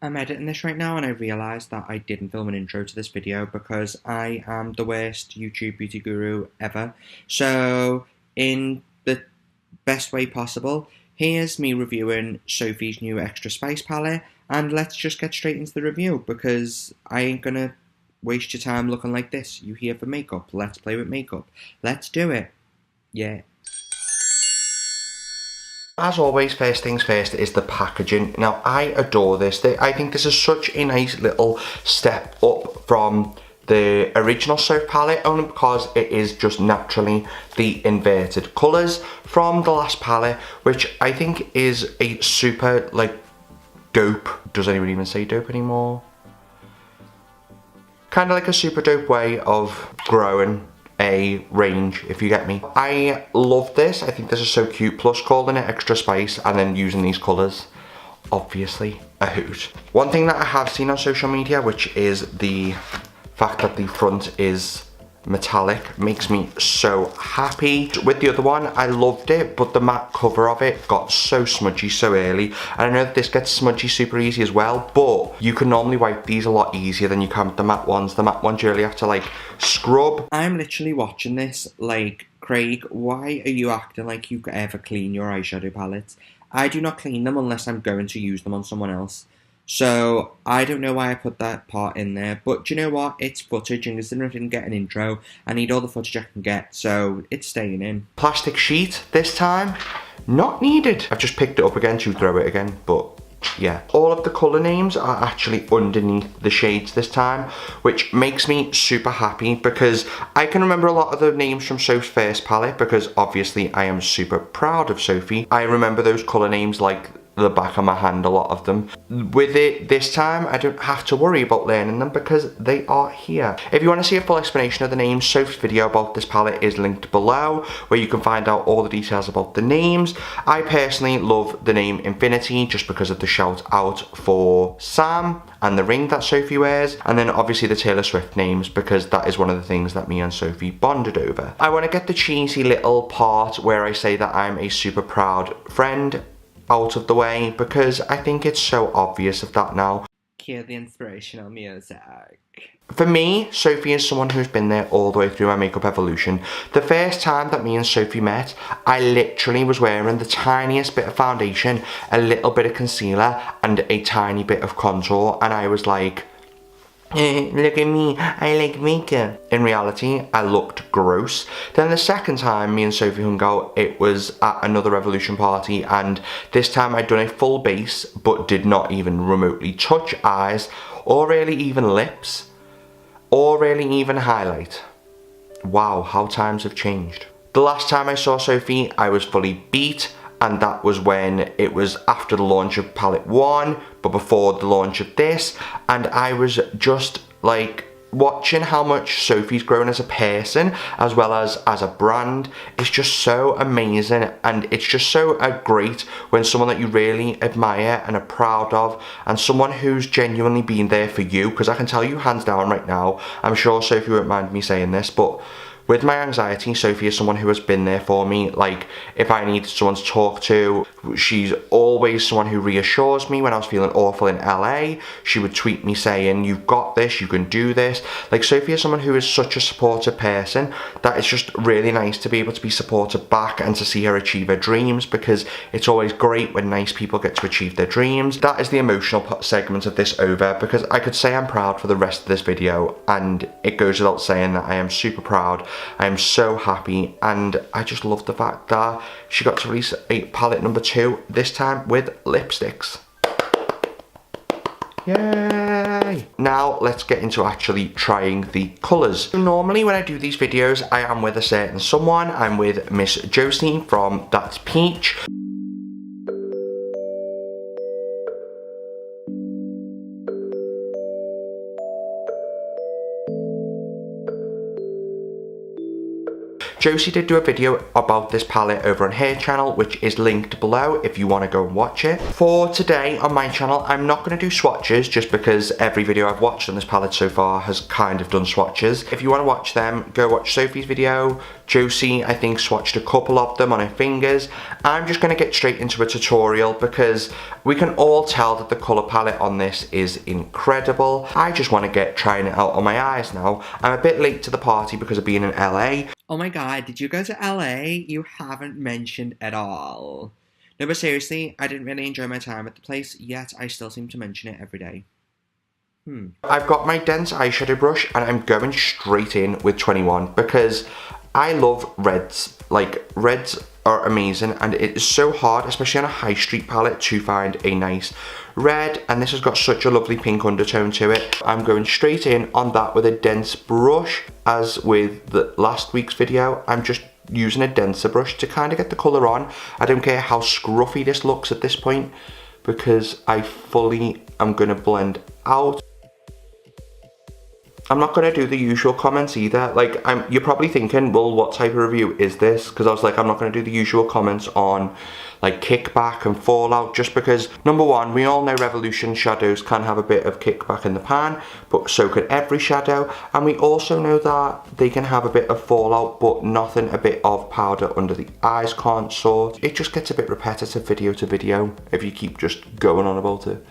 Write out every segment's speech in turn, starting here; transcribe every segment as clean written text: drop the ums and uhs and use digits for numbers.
I'm editing this right now and I realised that I didn't film an intro to this video because I am the worst YouTube beauty guru ever. So, in the best way possible, here's me reviewing Sophie's new Extra Spice palette, and let's just get straight into the review because I ain't gonna waste your time looking like this. You here for makeup? Let's play with makeup. Let's do it. Yeah. As always, first things first is the packaging. Now, I adore this. I think this is such a nice little step up from the original Soph palette, only because it is just naturally the inverted colours from the last palette, which I think is a super, dope. Does anyone even say dope anymore? Kind of like a super dope way of growing a range, if you get me. I love this. I think this is so cute, plus calling it Extra Spice and then using these colours, obviously a hoot. One thing that I have seen on social media, which is the fact that the front is metallic, makes me so happy. With the other one, I loved it, but the matte cover of it got so smudgy so early, and I know that this gets smudgy super easy as well, but you can normally wipe these a lot easier than you can with the matte ones. The matte ones you really have to scrub. I'm literally watching this like, Craig, why are you acting like you ever clean your eyeshadow palettes? I do not clean them unless I'm going to use them on someone else. So, I don't know why I put that part in there, but do you know what? It's footage, and considering I didn't get an intro, I need all the footage I can get, so it's staying in. Plastic sheet this time, not needed. I've just picked it up again to throw it again, but yeah. All of the colour names are actually underneath the shades this time, which makes me super happy because I can remember a lot of the names from Soph's first palette because obviously I am super proud of Sophie. I remember those colour names like the back of my hand, a lot of them. With it this time, I don't have to worry about learning them because they are here. If you want to see a full explanation of the names, Soph's video about this palette is linked below, where you can find out all the details about the names. I personally love the name Infinity just because of the shout out for Sam and the ring that Sophie wears, and then obviously the Taylor Swift names because that is one of the things that me and Sophie bonded over. I want to get the cheesy little part where I say that I'm a super proud friend out of the way because I think it's so obvious of that now. Cue the inspirational music. For me, Sophie is someone who's been there all the way through my makeup evolution. The first time that me and Sophie met, I literally was wearing the tiniest bit of foundation, a little bit of concealer, and a tiny bit of contour, and I was like, look at me, I like makeup. In reality, I looked gross. Then the second time me and Sophie hung out, it was at another Revolution party, and this time I'd done a full base, but did not even remotely touch eyes, or really even lips, or really even highlight. Wow, how times have changed. The last time I saw Sophie, I was fully beat, and that was when it was after the launch of palette 1 but before the launch of this, and I was just watching how much Sophie's grown as a person as well as a brand. It's just so amazing, and it's just so great when someone that you really admire and are proud of, and someone who's genuinely been there for you, because I can tell you hands down right now, I'm sure Sophie won't mind me saying this, but with my anxiety, Sophie is someone who has been there for me. If I needed someone to talk to, she's always someone who reassures me when I was feeling awful in LA. She would tweet me saying, you've got this, you can do this. Sophie is someone who is such a supportive person that it's just really nice to be able to be supported back and to see her achieve her dreams, because it's always great when nice people get to achieve their dreams. That is the emotional segment of this over, because I could say I'm proud for the rest of this video, and it goes without saying that I am super proud. I am so happy, and I just love the fact that she got to release a palette number 2, this time with lipsticks. Yay! Now let's get into actually trying the colours. Normally when I do these videos, I am with a certain someone. I'm with Miss Josie from That's Peach. Josie did do a video about this palette over on her channel, which is linked below if you want to go and watch it. For today on my channel, I'm not going to do swatches just because every video I've watched on this palette so far has kind of done swatches. If you want to watch them, go watch Sophie's video. Josie, I think, swatched a couple of them on her fingers. I'm just going to get straight into a tutorial because we can all tell that the colour palette on this is incredible. I just want to get trying it out on my eyes now. I'm a bit late to the party because of being in LA. Oh my god, did you go to LA? You haven't mentioned at all. No, but seriously, I didn't really enjoy my time at the place, yet I still seem to mention it every day. I've got my dense eyeshadow brush and I'm going straight in with 21 because I love reds. Like, reds are amazing and it is so hard, especially on a high street palette, to find a nice red, and this has got such a lovely pink undertone to it. I'm going straight in on that with a dense brush. As with the last week's video, I'm just using a denser brush to kind of get the colour on. I don't care how scruffy this looks at this point because I fully am going to blend out. I'm not going to do the usual comments either. Like, you're probably thinking, well, what type of review is this? Because I was like, I'm not going to do the usual comments on like kickback and fallout, just because, number one, we all know Revolution shadows can have a bit of kickback in the pan, but so can every shadow. And we also know that they can have a bit of fallout, but nothing a bit of powder under the eyes can't sort. It just gets a bit repetitive video to video if you keep just going on about it.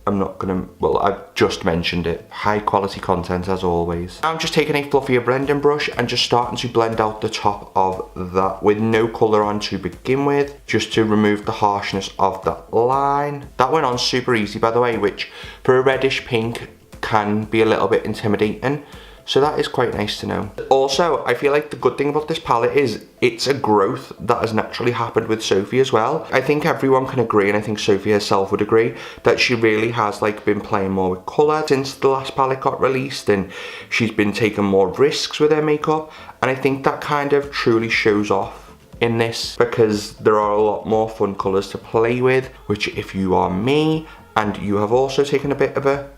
I'm not gonna, well, I've just mentioned it. High quality content as always. I'm just taking a fluffier blending brush and just starting to blend out the top of that with no colour on to begin with, just to remove the harshness of that line. That went on super easy, by the way, which for a reddish pink can be a little bit intimidating. So that is quite nice to know. Also, I feel like the good thing about this palette is it's a growth that has naturally happened with Sophie as well. I think everyone can agree, and I think Sophie herself would agree, that she really has like been playing more with colour since the last palette got released, and she's been taking more risks with her makeup, and I think that kind of truly shows off in this because there are a lot more fun colours to play with, which if you are me and you have also taken a bit of a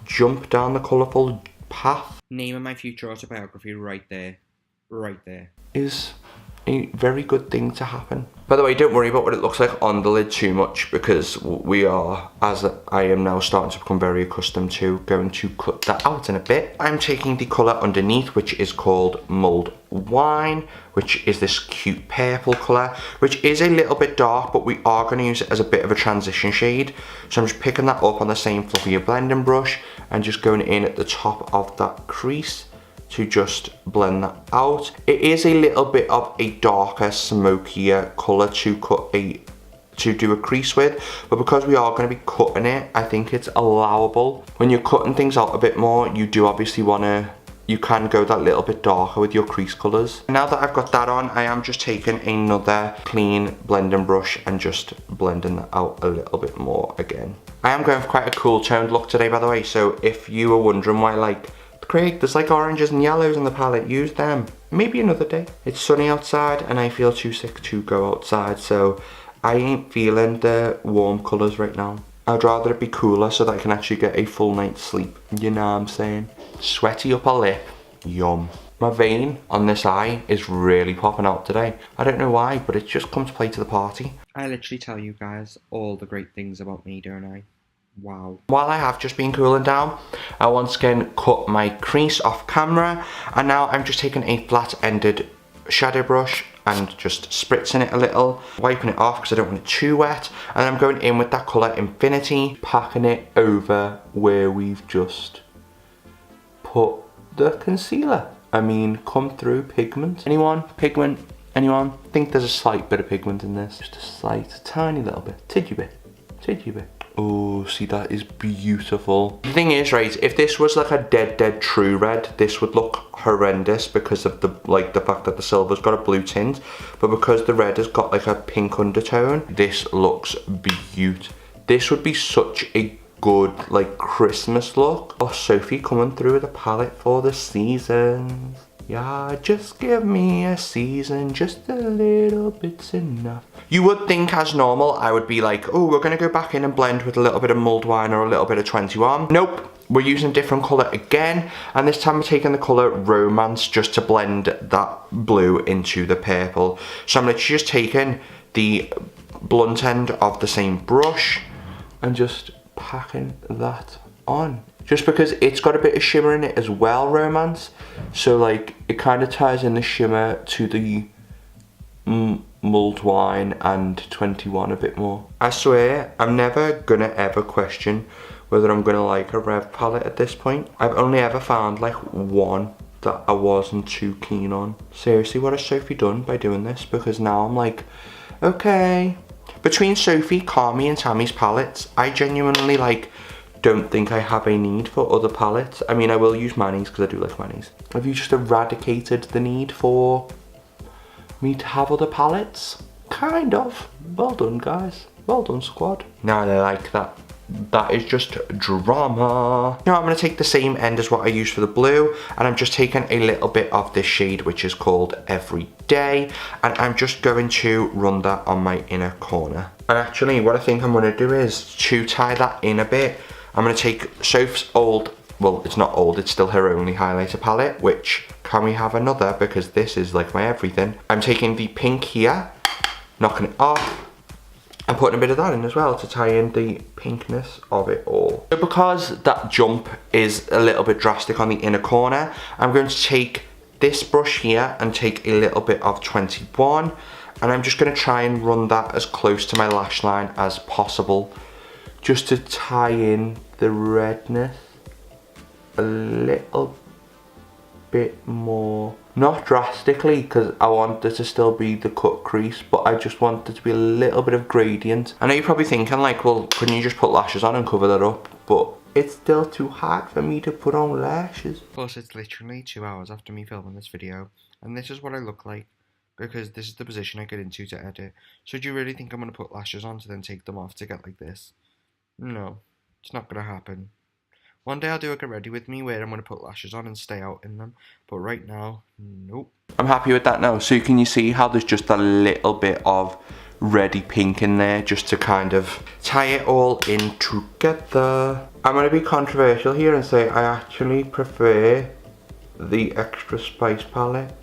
jump down the colourful path, Name of my future autobiography right there. Right there. Is a very good thing to happen. By the way, don't worry about what it looks like on the lid too much because we are, as I am now starting to become very accustomed to, going to cut that out in a bit. I'm taking the colour underneath, which is called Mulled Wine, which is this cute purple colour, which is a little bit dark, but we are going to use it as a bit of a transition shade. So I'm just picking that up on the same fluffier blending brush and just going in at the top of that crease to just blend that out. It is a little bit of a darker, smokier colour to do a crease with, but because we are going to be cutting it, I think it's allowable. When you're cutting things out a bit more, you do obviously want to, you can go that little bit darker with your crease colours. Now that I've got that on, I am just taking another clean blending brush and just blending that out a little bit more again. I am going for quite a cool toned look today, by the way, so if you were wondering why, like, Craig, there's like oranges and yellows in the palette, use them. Maybe another day. It's sunny outside and I feel too sick to go outside, so I ain't feeling the warm colours right now. I'd rather it be cooler so that I can actually get a full night's sleep. You know what I'm saying? Sweaty upper lip, yum. My vein on this eye is really popping out today. I don't know why, but it's just come to play to the party. I literally tell you guys all the great things about me, don't I? Wow. While I have just been cooling down, I once again cut my crease off camera, and now I'm just taking a flat-ended shadow brush and just spritzing it a little, wiping it off because I don't want it too wet, and I'm going in with that colour Infinity, packing it over where we've just put the concealer. I mean, come through pigment. Anyone? Pigment? Anyone? I think there's a slight bit of pigment in this. Just a slight, tiny little bit. Tidgy bit. Tidgy bit. Oh, see, that is beautiful. The thing is, right, if this was like a dead true red, this would look horrendous because of the fact that the silver's got a blue tint, but because the red has got like a pink undertone, this looks beaut. This would be such a good like Christmas look. Oh, Sophie coming through with a palette for the seasons. Yeah, just give me a season, just a little bit's enough. You would think as normal, I would be like, oh, we're gonna go back in and blend with a little bit of mulled wine or a little bit of 21. Nope, we're using a different colour again, and this time we're taking the colour Romance just to blend that blue into the purple. So I'm literally just taking the blunt end of the same brush and just packing that on. Just because it's got a bit of shimmer in it as well, Romance. So like, it kind of ties in the shimmer to the mulled wine and 21 a bit more. I swear, I'm never gonna ever question whether I'm gonna like a Rev palette at this point. I've only ever found like one that I wasn't too keen on. Seriously, what has Sophie done by doing this? Because now I'm like, okay. Between Sophie, Carmi and Tammy's palettes, I genuinely like don't think I have a need for other palettes. I mean, I will use Manny's because I do like Manny's. Have you just eradicated the need for me to have other palettes? Kind of. Well done, guys. Well done, squad. Now they like that. That is just drama. Now I'm going to take the same end as what I used for the blue, and I'm just taking a little bit of this shade which is called Everyday, and I'm just going to run that on my inner corner. And actually what I think I'm going to do is to tie that in a bit, I'm going to take Soph's old, well it's not old, it's still her only highlighter palette, which can we have another because this is like my everything. I'm taking the pink here, knocking it off, and putting a bit of that in as well to tie in the pinkness of it all. So because that jump is a little bit drastic on the inner corner, I'm going to take this brush here and take a little bit of 21, and I'm just going to try and run that as close to my lash line as possible, just to tie in the redness a little bit more. Not drastically, because I want it to still be the cut crease, but I just want it to be a little bit of gradient. I know you're probably thinking like, well, couldn't you just put lashes on and cover that up? But it's still too hard for me to put on lashes. Plus, it's literally 2 hours after me filming this video, and this is what I look like, because this is the position I get into to edit. So do you really think I'm going to put lashes on to then take them off to get like this? No, it's not going to happen. One day I'll do a get ready with me where I'm going to put lashes on and stay out in them. But right now, nope. I'm happy with that now. So can you see how there's just a little bit of reddy pink in there just to kind of tie it all in together. I'm going to be controversial here and say I actually prefer the Extra Spice palette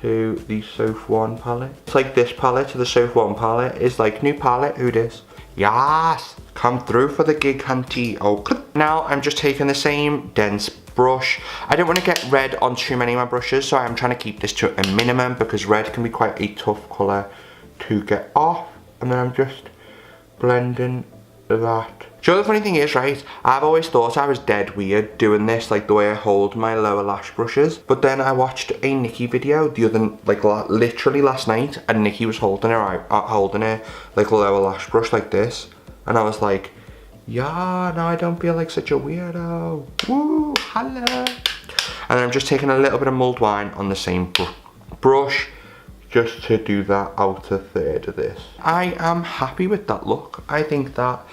to the Soph 1 palette. It's like this palette to the Soph 1 palette is like new palette, who dis? Yes! Come through for the gig, hunty. Oh, now I'm just taking the same dense brush. I don't want to get red on too many of my brushes, so I'm trying to keep this to a minimum because red can be quite a tough colour to get off. And then I'm just blending that. So the funny thing is, right, I've always thought I was dead weird doing this, like the way I hold my lower lash brushes. But then I watched a Nikki video the other, like literally last night, and Nikki was holding her like lower lash brush like this. And I was like, yeah, now I don't feel like such a weirdo. Woo, holla. And I'm just taking a little bit of mulled wine on the same brush just to do that outer third of this. I am happy with that look. I think that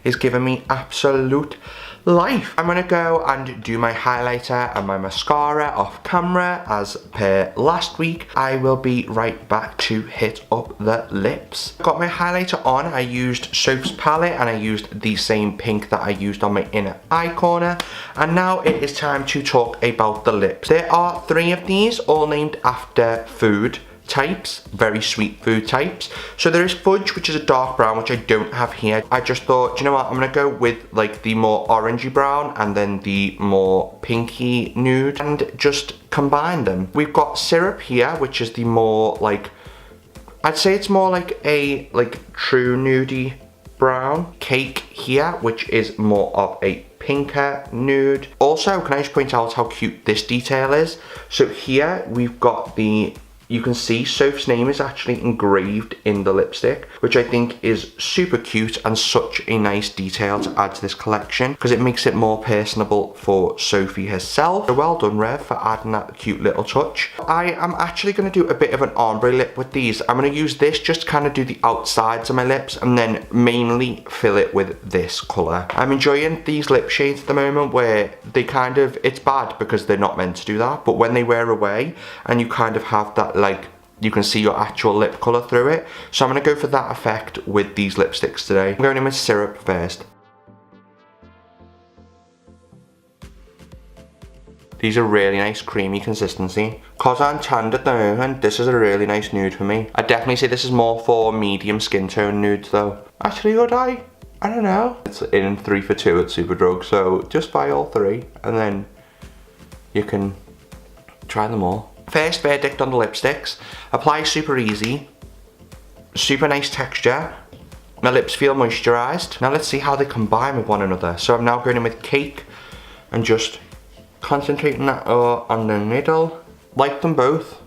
is giving me absolute life. I'm gonna go and do my highlighter and my mascara off camera as per last week. I will be right back to hit up the lips. Got my highlighter on. I used Soph's palette and I used the same pink that I used on my inner eye corner. And now it is time to talk about the lips. There are 3 of these, all named after food types, very sweet food types. So there is fudge, which is a dark brown, which I don't have here. I just thought, you know what, I'm gonna go with like the more orangey brown and then the more pinky nude and just combine them. We've got syrup here, which is the more like, I'd say it's more like a true nudie brown. Cake here, which is more of a pinker nude. Also, can I just point out how cute this detail is? So here we've got the you can see Soph's name is actually engraved in the lipstick, which I think is super cute and such a nice detail to add to this collection because it makes it more personable for Sophie herself. So well done, Rev, for adding that cute little touch. I am actually going to do a bit of an ombre lip with these. I'm going to use this just to kind of do the outsides of my lips and then mainly fill it with this colour. I'm enjoying these lip shades at the moment where they kind of, it's bad because they're not meant to do that, but when they wear away and you kind of have that, like, you can see your actual lip colour through it. So I'm going to go for that effect with these lipsticks today. I'm going in with syrup first. These are really nice creamy consistency. Cause I'm tanned at the moment, this is a really nice nude for me. I'd definitely say this is more for medium skin tone nudes though. Actually, would I? I don't know. It's in 3 for 2 at Superdrug, so just buy all 3 and then you can try them all. First verdict on the lipsticks. Apply super easy. Super nice texture. My lips feel moisturised. Now let's see how they combine with one another. So I'm now going in with Cake and just concentrating that on the middle. Like them both.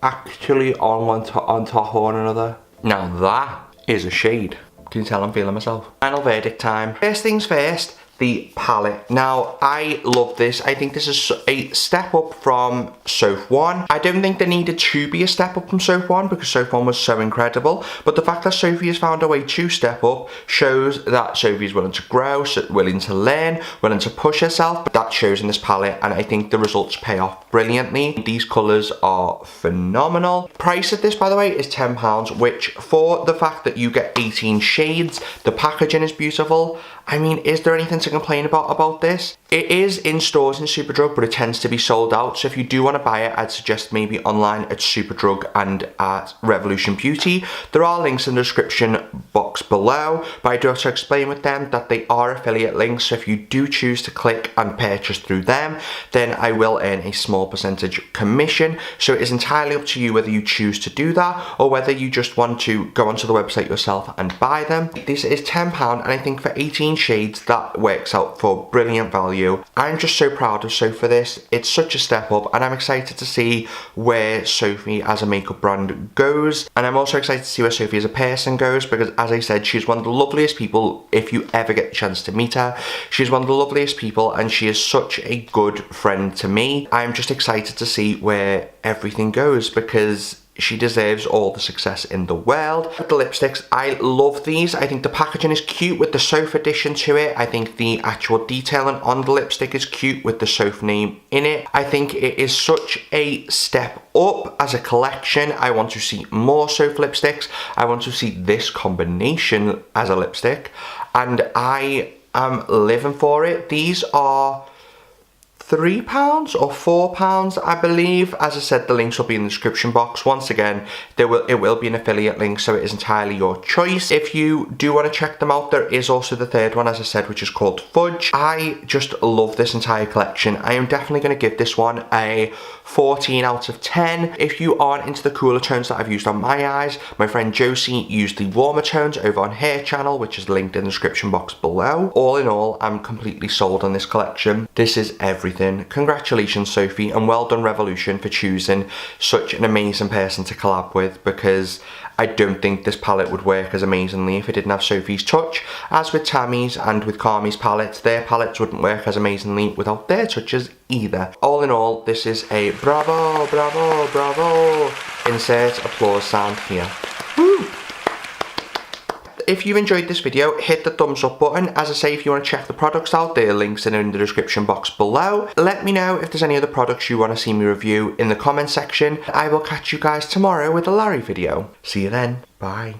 Actually on top of one another. Now that is a shade. Can you tell I'm feeling myself? Final verdict time. First things first. The palette. Now, I love this. I think this is a step up from Soph 1. I don't think there needed to be a step up from Soph 1 because Soph 1 was so incredible. But the fact that Sophie has found a way to step up shows that Sophie is willing to grow, willing to learn, willing to push herself. But that shows in this palette and I think the results pay off brilliantly. These colours are phenomenal. Price of this, by the way, is £10, which for the fact that you get 18 shades, the packaging is beautiful. I mean, is there anything to complain about this? It is in stores in Superdrug, but it tends to be sold out. So if you do want to buy it, I'd suggest maybe online at Superdrug and at Revolution Beauty. There are links in the description box below, but I do have to explain with them that they are affiliate links. So if you do choose to click and purchase through them, then I will earn a small percentage commission. So it is entirely up to you whether you choose to do that or whether you just want to go onto the website yourself and buy them. This is £10 and I think for 18 shades that works out for brilliant value. I'm just so proud of Soph for this. It's such a step up and I'm excited to see where Sophie as a makeup brand goes, and I'm also excited to see where Sophie as a person goes because, as I said, she's one of the loveliest people. If you ever get the chance to meet her, she's one of the loveliest people and she is such a good friend to me. I'm just excited to see where everything goes because she deserves all the success in the world. The lipsticks, I love these. I think the packaging is cute with the Soph addition to it. I think the actual detailing on the lipstick is cute with the Soph name in it. I think it is such a step up as a collection. I want to see more Soph lipsticks. I want to see this combination as a lipstick. And I am living for it. These are £3 or £4, I believe. As I said, the links will be in the description box. Once again, it will be an affiliate link, so it is entirely your choice. If you do want to check them out, there is also the third one, as I said, which is called Fudge. I just love this entire collection. I am definitely going to give this one a 14 out of 10. If you aren't into the cooler tones that I've used on my eyes, my friend Josie used the warmer tones over on her channel, which is linked in the description box below. All in all, I'm completely sold on this collection. This is everything. Congratulations, Sophie, and well done, Revolution, for choosing such an amazing person to collab with, because I don't think this palette would work as amazingly if it didn't have Sophie's touch. As with Tammy's and with Carmi's palettes, their palettes wouldn't work as amazingly without their touches either. All in all, this is a bravo, bravo, bravo. Insert applause sound here. Woo! If you enjoyed this video, hit the thumbs up button. As I say, if you want to check the products out, there are links in the description box below. Let me know if there's any other products you want to see me review in the comment section. I will catch you guys tomorrow with a Larry video. See you then. Bye.